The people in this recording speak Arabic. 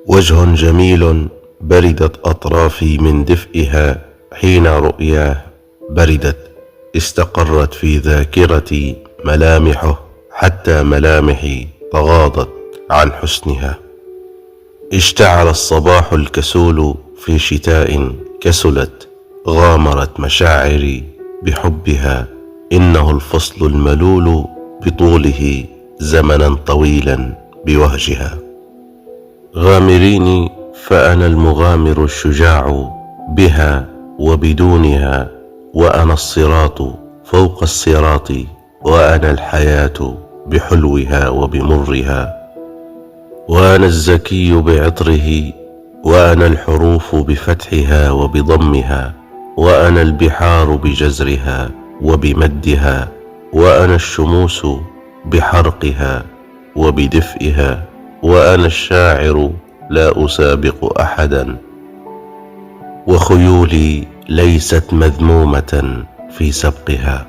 وجه جميل بردت أطرافي من دفئها، حين رؤياه بردت استقرت في ذاكرتي ملامحه، حتى ملامحي تغاضت عن حسنها. اشتعل الصباح الكسول في شتاء كسلت، غامرت مشاعري بحبها، إنه الفصل الملول بطوله زمنا طويلا بوهجها. غامريني فأنا المغامر الشجاع بها وبدونها، وأنا الصراط فوق الصراط، وأنا الحياة بحلوها وبمرها، وأنا الزكي بعطره، وأنا الحروف بفتحها وبضمها، وأنا البحار بجزرها وبمدها، وأنا الشموس بحرقها وبدفئها، وأنا الشاعر لا أسابق أحدا، وخيولي ليست مذمومة في سبقها.